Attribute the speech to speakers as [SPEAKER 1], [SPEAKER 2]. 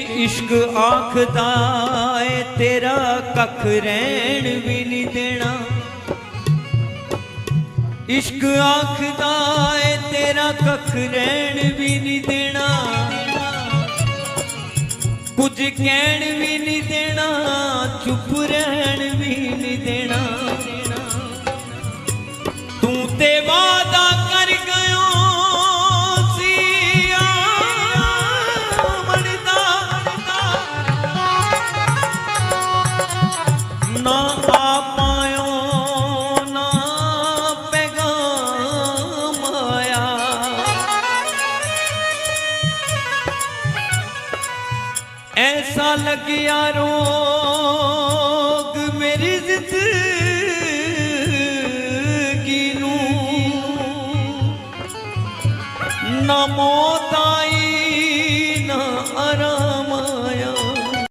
[SPEAKER 1] इश्क आखदा है तेरा कख रहन भी नहीं देना। इश्क आखदा है तेरा कख रहन भी नहीं देना। कुछ कहन भी नहीं देना, चुप रहन भी नहीं देना। तू ते वादा कर गयो ना आ पायो ना पैगाम आया। ऐसा लगिया रोग मेरी जिंदगी नू, ना मौत आई